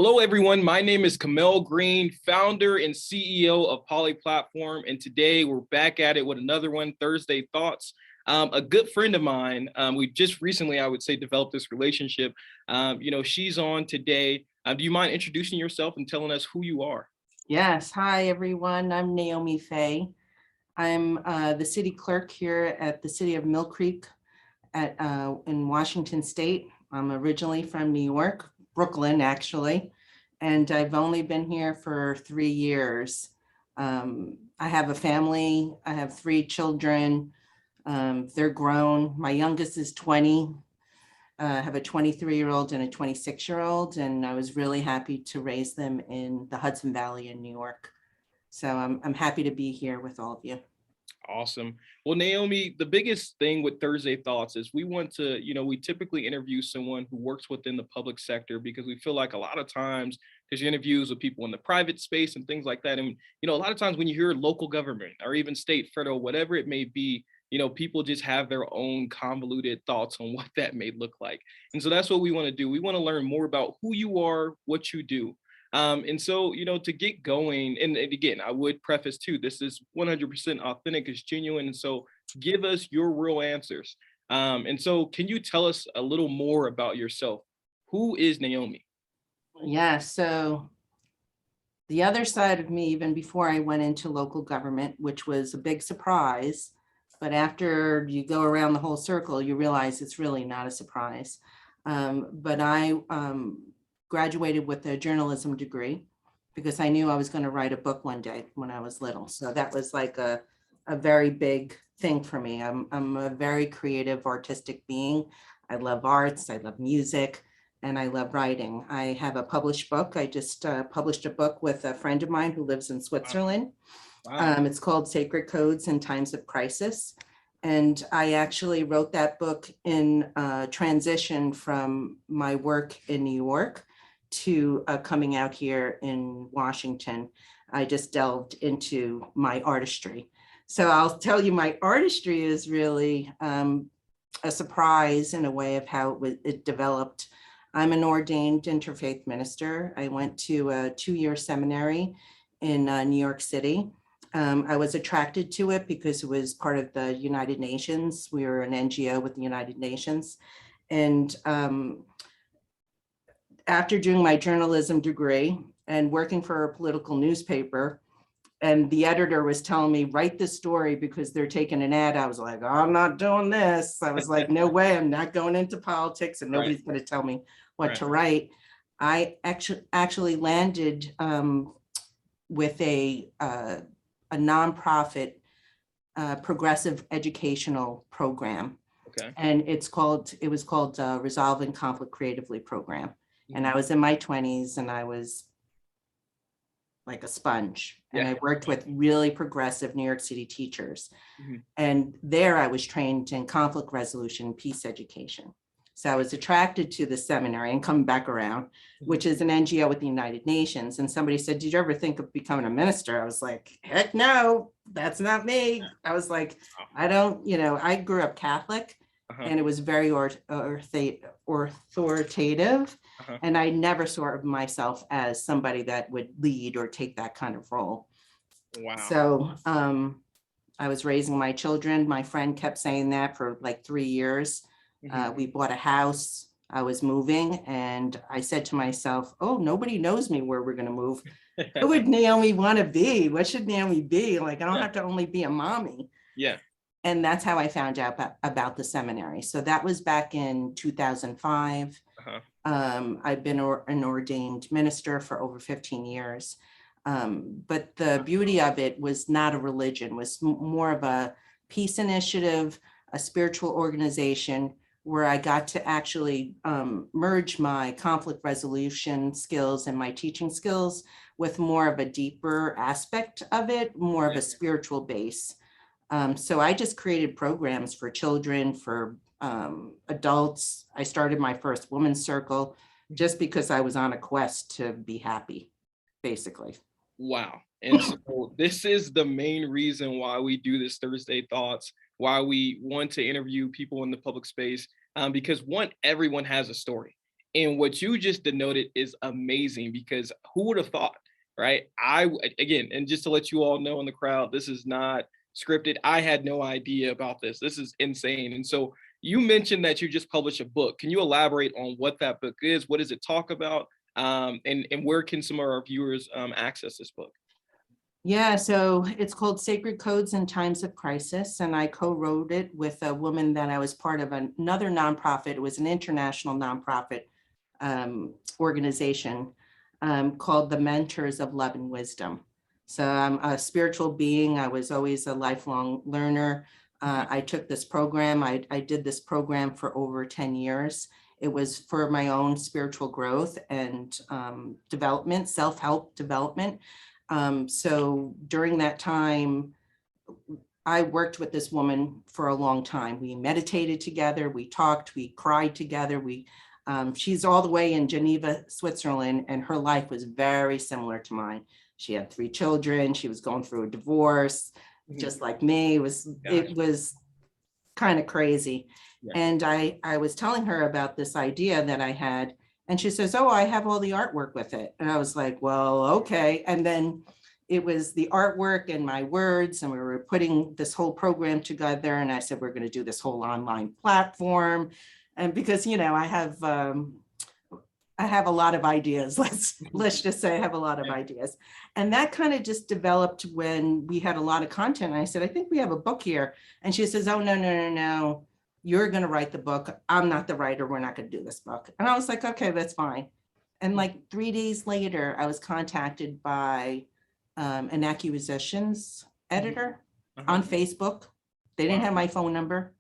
Hello, everyone. My name is Kamel, Greene, founder and CEO of Poly Platform. And today we're back at it with another one, Thursday Thoughts. A good friend of mine, we just recently, I would say, developed this relationship. She's on today. Do you mind introducing yourself and telling us who you are? Yes. Hi, everyone. I'm Naomi Faye. I'm the city clerk here at the city of Mill Creek in Washington State. I'm originally from New York, Brooklyn, actually, and I've only been here for 3 years. I have a family. I have 3 children. They're grown. My youngest is 20. I have a 23-year-old and a 26-year-old, and I was really happy to raise them in the Hudson Valley in New York. So I'm happy to be here with all of you. Awesome. Well, Naomi, the biggest thing with Thursday Thoughts is we want to, we typically interview someone who works within the public sector because we feel like a lot of times there's interviews with people in the private space and things like that. And, a lot of times when you hear local government or even state, federal, whatever it may be, people just have their own convoluted thoughts on what that may look like. And so that's what we want to do. We want to learn more about who you are, what you do. And so, to get going, and again, I would preface too, this is 100% authentic, it's genuine. And so give us your real answers. And so can you tell us a little more about yourself? Who is Naomi? Yeah, so the other side of me, even before I went into local government, which was a big surprise, but after you go around the whole circle, you realize it's really not a surprise. But I graduated with a journalism degree because I knew I was going to write a book one day when I was little. So that was like a very big thing for me. I'm a very creative, artistic being. I love arts, I love music, and I love writing. I have a published book. I just published a book with a friend of mine who lives in Switzerland. Wow. It's called Sacred Codes in Times of Crisis. And I actually wrote that book in transition from my work in New York to coming out here in Washington. I just delved into my artistry. So I'll tell you, my artistry is really a surprise in a way of how it developed. I'm an ordained interfaith minister. I went to a 2-year seminary in New York City. I was attracted to it because it was part of the United Nations. We were an NGO with the United Nations. And after doing my journalism degree and working for a political newspaper, and the editor was telling me, write this story because they're taking an ad, I was like, I'm not doing this. I was like, no way, I'm not going into politics and nobody's going to tell me what to write. I actually landed with a nonprofit progressive educational program. Okay. And it was called Resolving Conflict Creatively program. And I was in my 20s and I was like a sponge. And I worked with really progressive New York City teachers. And there I was trained in conflict resolution, peace education. So I was attracted to the seminary and coming back around, which is an NGO with the United Nations. And somebody said, did you ever think of becoming a minister? I was like, heck no, that's not me. I was like, I don't, I grew up Catholic. And it was very authoritative. And I never saw myself as somebody that would lead or take that kind of role. Wow. So I was raising my children. My friend kept saying that for like 3 years. We bought a house. I was moving and I said to myself, oh, nobody knows me where we're going to move. Who would Naomi want to be? What should Naomi be? Like, I don't have to only be a mommy. Yeah. And that's how I found out about the seminary. So that was back in 2005. I've been an ordained minister for over 15 years. But the beauty of it was not a religion, was more of a peace initiative, a spiritual organization where I got to actually merge my conflict resolution skills and my teaching skills with more of a deeper aspect of it, more of a spiritual base. So I just created programs for children, for adults. I started my first women's circle just because I was on a quest to be happy, basically. Wow. And so this is the main reason why we do this Thursday Thoughts, why we want to interview people in the public space, because everyone has a story. And what you just denoted is amazing, because who would have thought, right? Again, and just to let you all know in the crowd, this is not scripted. I had no idea about this. This is insane. And so you mentioned that you just published a book. Can you elaborate on what that book is? What does it talk about? And where can some of our viewers access this book? Yeah, so it's called Sacred Codes in Times of Crisis, and I co-wrote it with a woman that I was part of another nonprofit. It was an international nonprofit organization called the Mentors of Love and Wisdom. So I'm a spiritual being. I was always a lifelong learner. I took this program. I did this program for over 10 years. It was for my own spiritual growth and development, self-help development. So during that time, I worked with this woman for a long time. We meditated together, we talked, we cried together. She's all the way in Geneva, Switzerland, and her life was very similar to mine. She had 3 children. She was going through a divorce, just like me. It was kind of crazy. Yeah. And I was telling her about this idea that I had, and she says, "Oh, I have all the artwork with it." And I was like, "Well, okay." And then it was the artwork and my words, and we were putting this whole program together. And I said, "We're going to do this whole online platform." And because, you know, I have a lot of ideas. Let's just say I have a lot of ideas. And that kind of just developed when we had a lot of content. And I said, "I think we have a book here." And she says, "Oh, no. You're going to write the book. I'm not the writer. We're not going to do this book." And I was like, "Okay, that's fine." And like 3 days later, I was contacted by an acquisitions editor on Facebook. They didn't have my phone number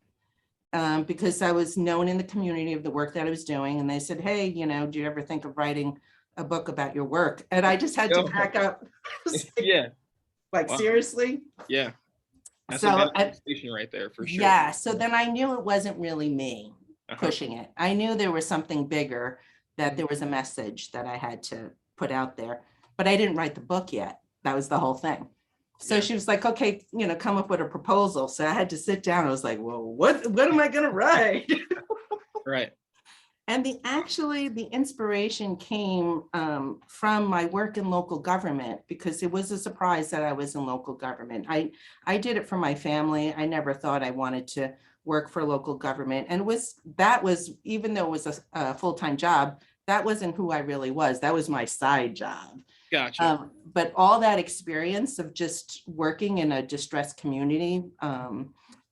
because I was known in the community of the work that I was doing. And they said, "Hey, you know, do you ever think of writing a book about your work?" And I just had to crack up. Yeah. Like, wow. Seriously? Yeah. That's so a manifestation right there for sure. Yeah. So then I knew it wasn't really me pushing it. I knew there was something bigger, that there was a message that I had to put out there, but I didn't write the book yet. That was the whole thing. So she was like, "Okay, you know, come up with a proposal." So I had to sit down. I was like, "Well, what am I going to write?" Right. And the inspiration came from my work in local government, because it was a surprise that I was in local government. I did it for my family. I never thought I wanted to work for local government. And that was, even though it was a full-time job, that wasn't who I really was. That was my side job. Gotcha. But all that experience of just working in a distressed community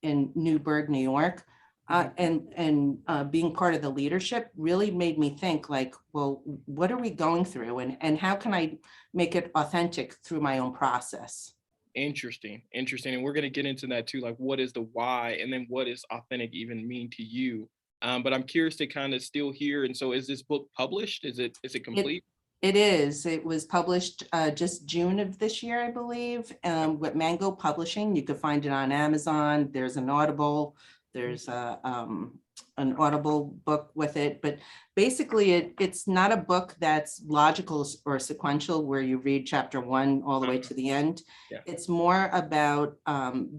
in Newburgh, New York, and being part of the leadership really made me think, like, well, what are we going through, and how can I make it authentic through my own process? Interesting. And we're going to get into that too. Like, what is the why, and then what does authentic even mean to you? But I'm curious to kind of still hear. And so, is this book published? Is it complete? It is. It was published just June of this year, I believe, with Mango Publishing. You could find it on Amazon. There's an Audible. There's an Audible book with it, but basically it's not a book that's logical or sequential where you read chapter 1 all the way to the end. Yeah. It's more about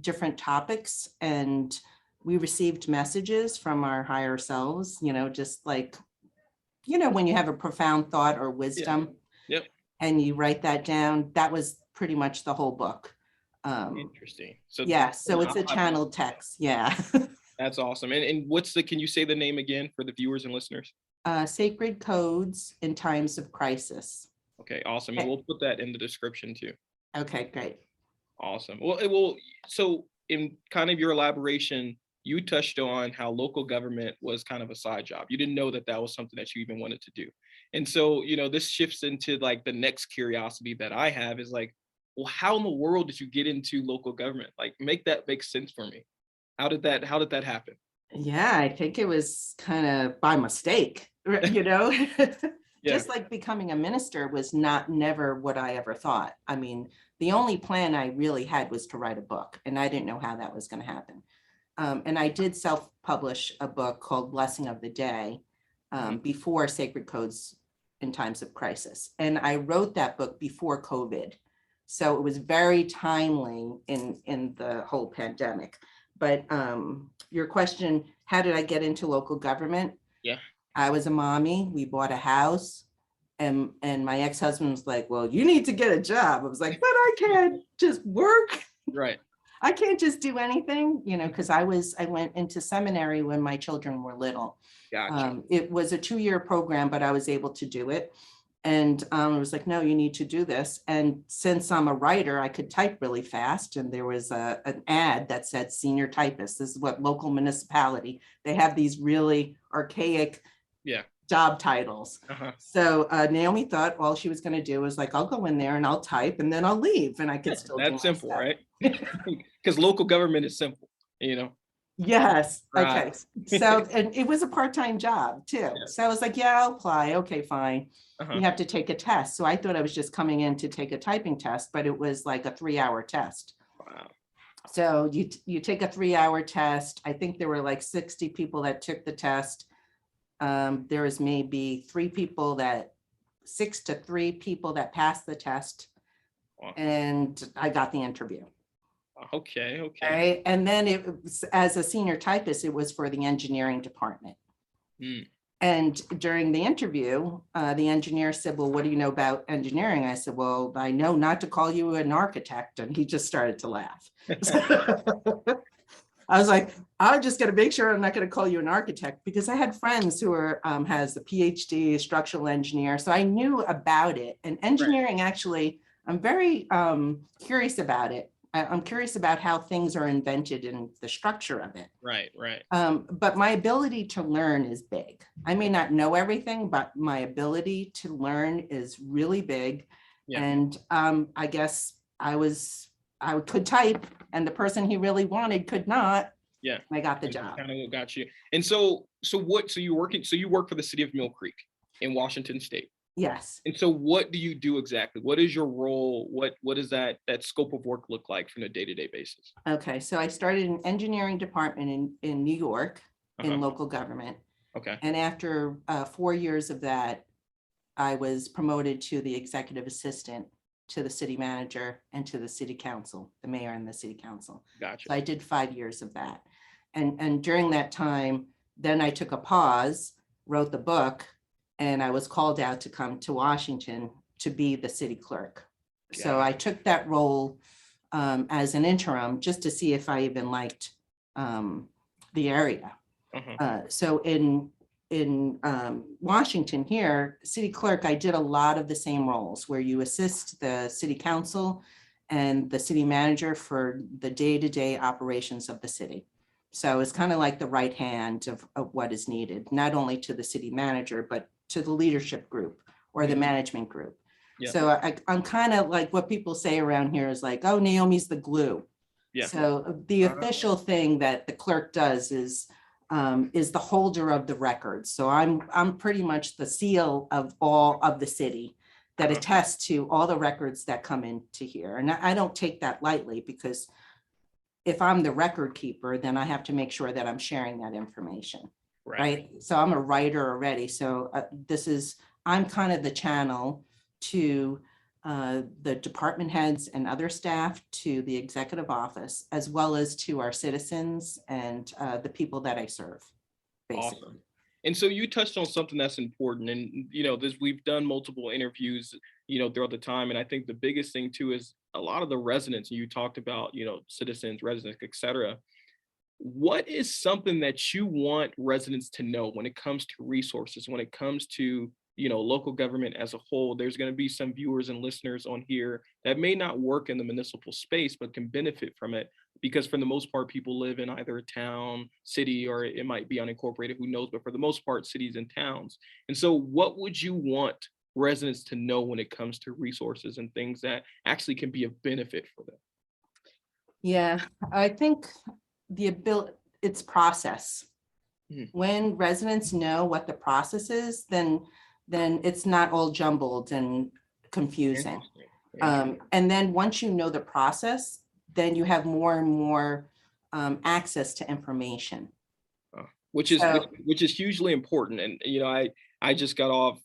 different topics, and we received messages from our higher selves, you know, just like, you know, when you have a profound thought or wisdom, Yep. And you write that down. That was pretty much the whole book. Interesting. So yeah, so it's a channeled text. Yeah. That's awesome. And can you say the name again for the viewers and listeners? Sacred Codes in Times of Crisis. Okay, awesome. And we'll put that in the description too. Okay, great. Awesome. Well, so in kind of your elaboration, you touched on how local government was kind of a side job. You didn't know that was something that you even wanted to do. And so, you know, this shifts into like the next curiosity that I have is like, well, how in the world did you get into local government? Like, make that make sense for me. How did that happen? Yeah, I think it was kind of by mistake, you know. Yeah. Just like becoming a minister was never what I ever thought. I mean, the only plan I really had was to write a book, and I didn't know how that was going to happen. And I did self-publish a book called Blessing of the Day before Sacred Codes in Times of Crisis. And I wrote that book before COVID. So it was very timely in the whole pandemic. But your question, how did I get into local government? Yeah. I was a mommy. We bought a house. And my ex-husband was like, well, you need to get a job. I was like, but I can't just work. Right. I can't just do anything, because I went into seminary when my children were little. Gotcha. It was a 2-year program, but I was able to do it. And I was like, no, you need to do this. And since I'm a writer, I could type really fast. And there was an ad that said senior typist. This is what local municipality, they have these really archaic job titles. So Naomi thought all she was going to do was like, I'll go in there and I'll type and then I'll leave and I could still do that's simple, stuff. right? Because local government is simple, Yes. Right. Okay. So, and it was a part-time job too. So I was like, yeah, I'll apply. Okay, fine. You have to take a test. So I thought I was just coming in to take a typing test, but it was like a 3-hour test. Wow. So you take a 3-hour test. I think there were like 60 people that took the test. There was maybe 6 to 3 people that passed the test. Wow. And I got the interview. Okay. Right. And then it was, as a senior typist, it was for the engineering department. And during the interview, the engineer said, well, what do you know about engineering? I said, well, I know not to call you an architect. And he just started to laugh. I was like, I'm just going to make sure I'm not going to call you an architect, because I had friends who are has a PhD, structural engineer. So I knew about it. And engineering, actually, I'm very curious about it. I'm curious about how things are invented and the structure of it. Right. But my ability to learn is big. I may not know everything, but my ability to learn is really big. And I guess I could type, and the person he really wanted could not. And I got the job. Kind of got you. And so you work for the city of Mill Creek in Washington State. Yes. And so what do you do exactly? What is your role? What does that scope of work look like from a day-to-day basis? Okay. So I started an engineering department in New York in local government. Okay. And after 4 years of that, I was promoted to the executive assistant to the city manager and to the city council, the mayor and the city council. Gotcha. So I did 5 years of that. And during that time, then I took a pause, wrote the book, and I was called out to come to Washington to be the city clerk. So I took that role as an interim just to see if I even liked the area. So in Washington here, city clerk, I did a lot of the same roles where you assist the city council and the city manager for the day-to-day operations of the city. So it's kind of like the right hand of what is needed, not only to the city manager, but to the leadership group or the management group. So I'm kind of like what people say around here is like, oh, Naomi's the glue. So the official thing that the clerk does is the holder of the records. So I'm pretty much the seal of all of the city that attests to all the records that come into here. And I don't take that lightly, because if I'm the record keeper, then I have to make sure that I'm sharing that information. Right. So I'm a writer already. So I'm kind of the channel to the department heads and other staff, to the executive office, as well as to our citizens and the people that I serve, basically. Awesome. And so you touched on something that's important, and we've done multiple interviews throughout the time, and I think the biggest thing too is a lot of the residents, and you talked about citizens, residents, etc. What is something that you want residents to know when it comes to resources, when it comes to local government as a whole? There's going to be some viewers and listeners on here that may not work in the municipal space, but can benefit from it, because for the most part, people live in either a town, city, or it might be unincorporated, who knows, but for the most part, cities and towns. And so what would you want residents to know when it comes to resources and things that actually can be of benefit for them? Yeah, I think it's process. When residents know what the process is, then it's not all jumbled and confusing. And then once you know the process, then you have more and more access to information. Which is hugely important. And I just got off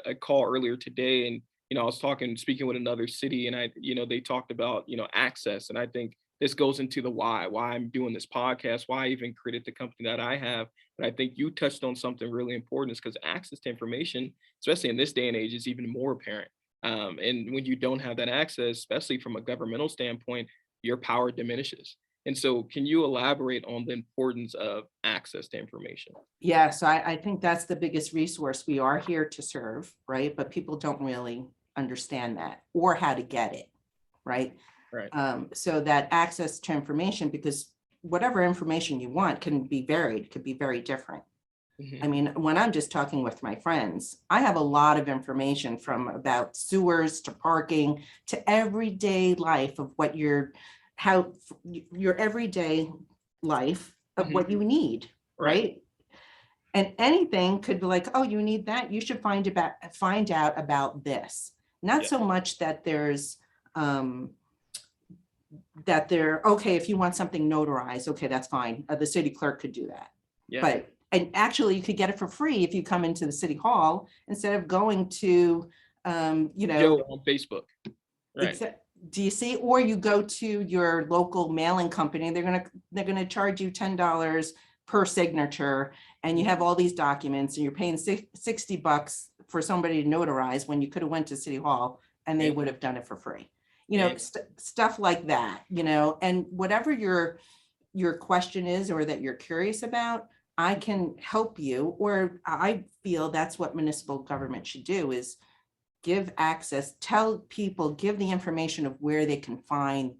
a call earlier today, and I was speaking with another city, and they talked about access, and I think this goes into the why I'm doing this podcast, why I even created the company that I have. But I think you touched on something really important, is because access to information, especially in this day and age, is even more apparent. And when you don't have that access, especially from a governmental standpoint, your power diminishes. And so, can you elaborate on the importance of access to information? Yeah, so I think that's the biggest resource. We are here to serve, right? But people don't really understand that or how to get it, right? Right. So that access to information, because whatever information you want can be varied, could be very different. Mhm. I mean, when I'm just talking with my friends, I have a lot of information from about sewers to parking to everyday life of what your everyday life of Mhm. what you need, Right. right? And anything could be like, oh, you need that, you should find out about this. Not Yeah. so much that they're okay, if you want something notarized, okay, that's fine. The city clerk could do that. Yeah. But, and actually you could get it for free if you come into the city hall instead of going to, Joe on Facebook. Right. except, do you see? Or you go to your local mailing company, they're gonna charge you $10 per signature, and you have all these documents, and you're paying $60 for somebody to notarize when you could have went to City Hall and they And, would have done it for free. and Stuff like that, and whatever your question is or that you're curious about, I can help you, or I feel that's what municipal government should do, is give access, tell people, give the information of where they can find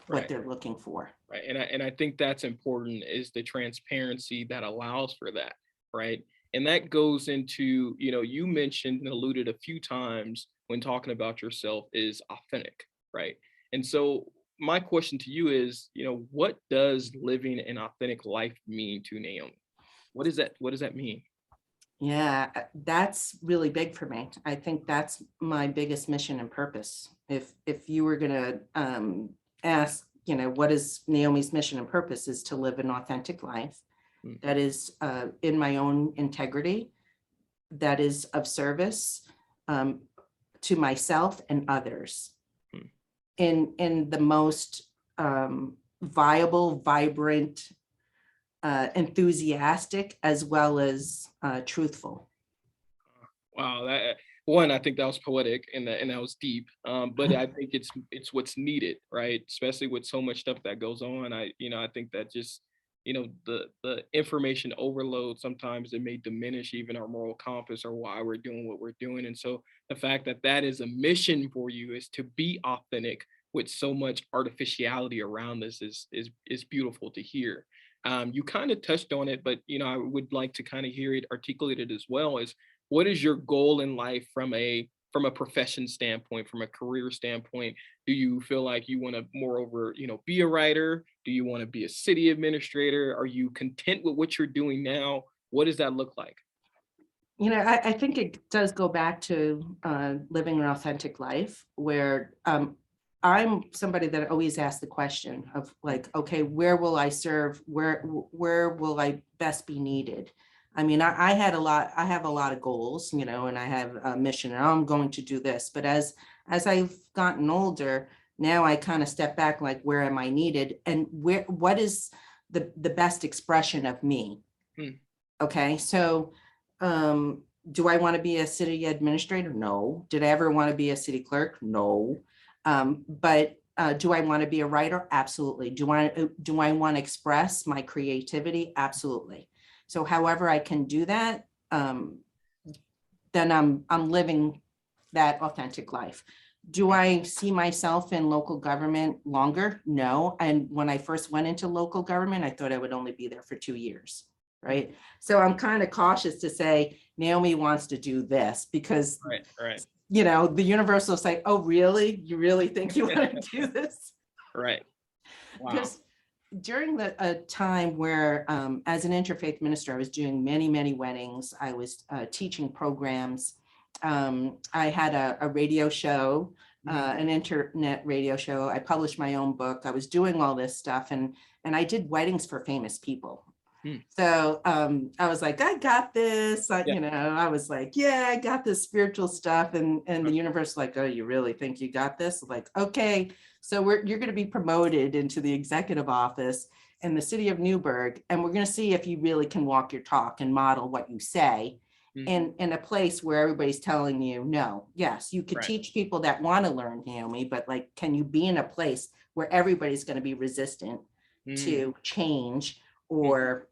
what right. they're looking for. Right. And I think that's important, is the transparency that allows for that. Right. And that goes into, you mentioned and alluded a few times when talking about yourself, is authentic. Right. And so my question to you is, what does living an authentic life mean to Naomi? What does that mean? Yeah, that's really big for me. I think that's my biggest mission and purpose. If you were gonna ask, what is Naomi's mission and purpose, is to live an authentic life Mm. that is in my own integrity, that is of service um, to myself and others Mm. in the most viable, vibrant, enthusiastic, as well as truthful. Wow, one, I think that was poetic, and that was deep. But I think it's what's needed, right? Especially with so much stuff that goes on. I think that just, the information overload, sometimes it may diminish even our moral compass, or why we're doing what we're doing. And so the fact that that is a mission for you, is to be authentic with so much artificiality around this, is beautiful to hear. You kind of touched on it, but I would like to kind of hear it articulated as well. Is what is your goal in life from a profession standpoint, from a career standpoint? Do you feel like you want to moreover, be a writer? Do you want to be a city administrator? Are you content with what you're doing now? What does that look like? I think it does go back to living an authentic life, where I'm somebody that always asks the question of like, okay, where will I serve? Where will I best be needed? I mean, I have a lot of goals, and I have a mission, and I'm going to do this. But as I've gotten older, now I kind of step back, like, where am I needed, and what is the best expression of me? Hmm. Okay, so do I want to be a city administrator? No. Did I ever want to be a city clerk? No. But do I want to be a writer? Absolutely. Do I want to express my creativity? Absolutely. So however I can do that, then I'm living that authentic life. Do I see myself in local government longer? No. And when I first went into local government, I thought I would only be there for 2 years. Right. So I'm kind of cautious to say Naomi wants to do this, because Right. the universe will say, oh, really? You really think you want to do this? Right. Wow. Because during a time where, as an interfaith minister, I was doing many, many weddings. I was teaching programs. I had a radio show, an internet radio show. I published my own book. I was doing all this stuff, and I did weddings for famous people. Mm. So I was like, I got this. Yeah. I was like, yeah, I got this spiritual stuff. And Uh, the universe like, oh, you really think you got this? Like, okay, so you're going to be promoted into the executive office in the city of Newburgh. And we're going to see if you really can walk your talk and model what you say mhm. in a place where everybody's telling you, no, yes, you could Right. teach people that want to learn, Naomi, but like, can you be in a place where everybody's going to be resistant Mm, to change mm,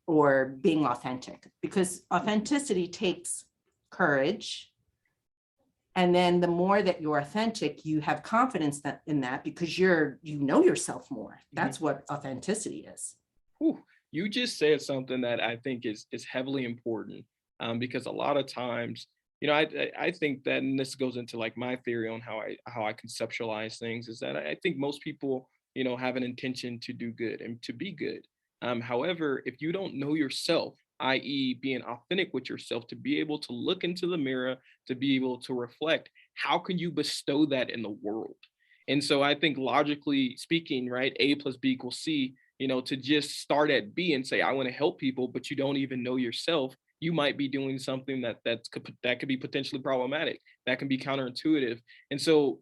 or being authentic? Because authenticity takes courage. And then the more that you're authentic, you have confidence in that because you know yourself more. mhm. That's what authenticity is. Whew. You just said something that I think is heavily important, because a lot of times, I think that, and this goes into like my theory on how I conceptualize things, is that I think most people, have an intention to do good and to be good. However, if you don't know yourself, i.e., being authentic with yourself, to be able to look into the mirror, to be able to reflect, how can you bestow that in the world? And so I think logically speaking, right, A plus B equals C, to just start at B and say, I want to help people, but you don't even know yourself, you might be doing something that could be potentially problematic, that can be counterintuitive. And so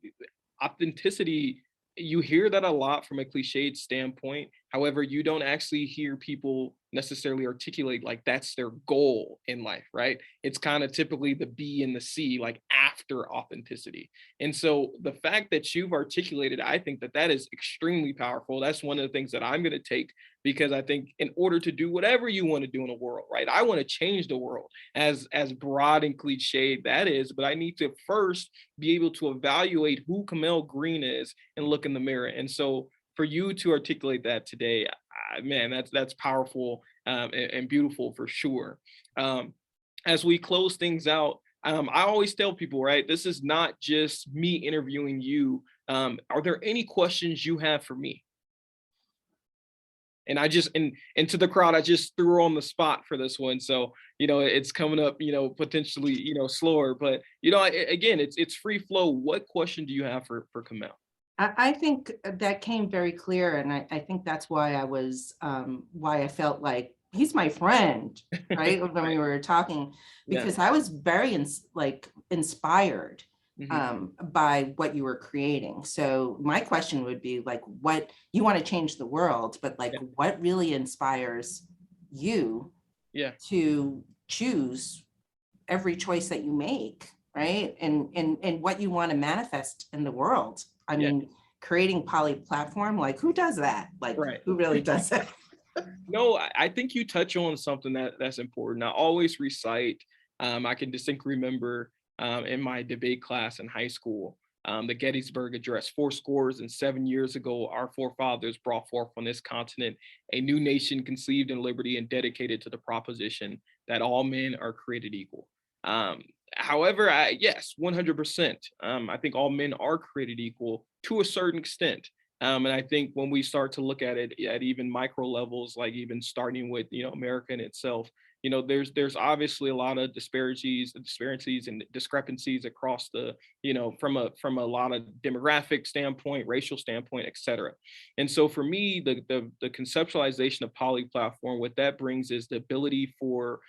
authenticity, you hear that a lot from a cliched standpoint. However, you don't actually hear people necessarily articulate like that's their goal in life, right? It's kind of typically the B and the C, like after authenticity. And so the fact that you've articulated, I think that that is extremely powerful. That's one of the things that I'm going to take, because I think in order to do whatever you want to do in the world, right? I want to change the world, as broad and cliched that is, but I need to first be able to evaluate who Kamel Greene is and look in the mirror. And so for you to articulate that today, man, that's powerful, and beautiful for sure. As we close things out, I always tell people, right, this is not just me interviewing you. Are there any questions you have for me? And I just and to the crowd, I just threw her on the spot for this one. So, it's coming up, potentially, slower. But again, it's free flow. What question do you have for Kamel? I think that came very clear. And I think that's why I felt like he's my friend, right? When we Right. were talking, Yeah. because I was very inspired Hmm. by what you were creating. So my question would be like, what you want to change the world, but like, Yeah. what really inspires you Yeah. to choose every choice that you make, right? And what you want to manifest in the world. I Yeah. mean, creating poly platform, like who does that? Like Right. who really does that? No, I think you touch on something that's important. I always recite. I can distinctly remember, in my debate class in high school, the Gettysburg Address. 4 scores and 7 years ago, our forefathers brought forth on this continent a new nation conceived in liberty and dedicated to the proposition that all men are created equal. Um, However, yes, 100%. I think all men are created equal to a certain extent. And I think when we start to look at it at even micro levels, like even starting with, America in itself, there's obviously a lot of disparities and discrepancies across the, from a lot of demographic standpoint, racial standpoint, et cetera. And so for me, the conceptualization of poly platform, what that brings is the ability for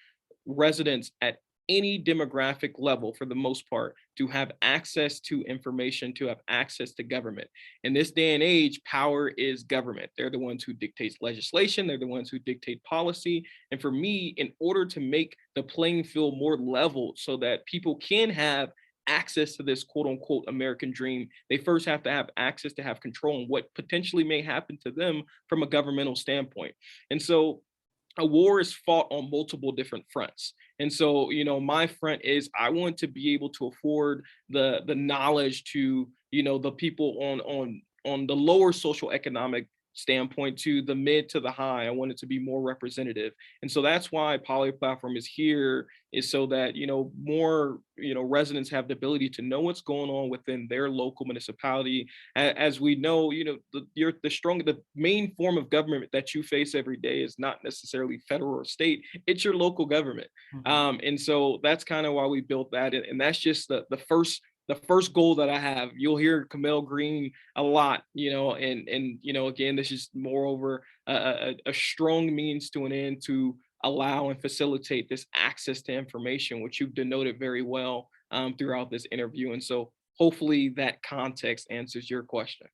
residents at any demographic level, for the most part, to have access to information, to have access to government. In this day and age, power is government. They're the ones who dictate legislation, they're the ones who dictate policy. And for me, in order to make the playing field more level so that people can have access to this quote unquote American dream, they first have to have access to have control on what potentially may happen to them from a governmental standpoint. And so a war is fought on multiple different fronts. And so, my front is I want to be able to afford the knowledge to, the people on the lower social economic standpoint to the mid to the high. I want it to be more representative. And so that's why Poly Platform is here, is so that, more, residents have the ability to know what's going on within their local municipality. As we know, the main form of government that you face every day is not necessarily federal or state, it's your local government. Mhm. And so that's kind of why we built that. And that's just the the first goal that I have. You'll hear Kamel Greene a lot, and again, this is moreover a strong means to an end to allow and facilitate this access to information, which you've denoted very well throughout this interview. And so hopefully that context answers your question.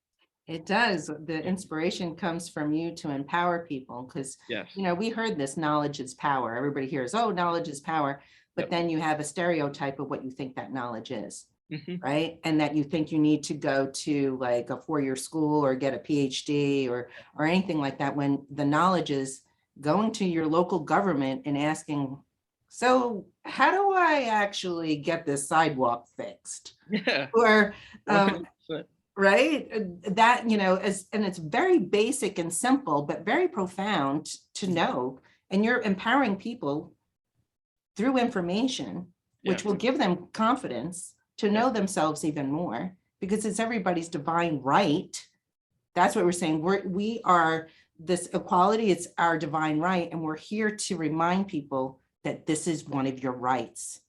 It does. The inspiration comes from you to empower people because, Yes. we heard this knowledge is power. Everybody hears, oh, knowledge is power. But Yep. then you have a stereotype of what you think that knowledge is, Mm-hmm. right? And that you think you need to go to like a four-year school or get a PhD or anything like that, when the knowledge is going to your local government and asking, so how do I actually get this sidewalk fixed? Yeah. Or 100%. right, that and it's very basic and simple but very profound to know, and you're empowering people through information which Yes. will give them confidence to know themselves even more, because it's everybody's divine right. That's what we're saying. We are this equality, it's our divine right, and we're here to remind people that this is one of your rights.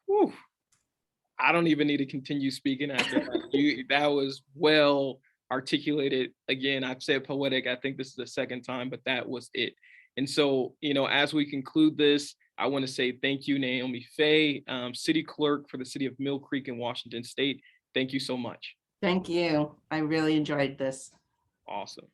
Whew. I don't even need to continue speaking after that. That was well articulated. Again, I've said poetic. I think this is the second time, but that was it. And so, as we conclude this, I want to say thank you, Naomi Faye, City Clerk for the City of Mill Creek in Washington State. Thank you so much. Thank you. I really enjoyed this. Awesome.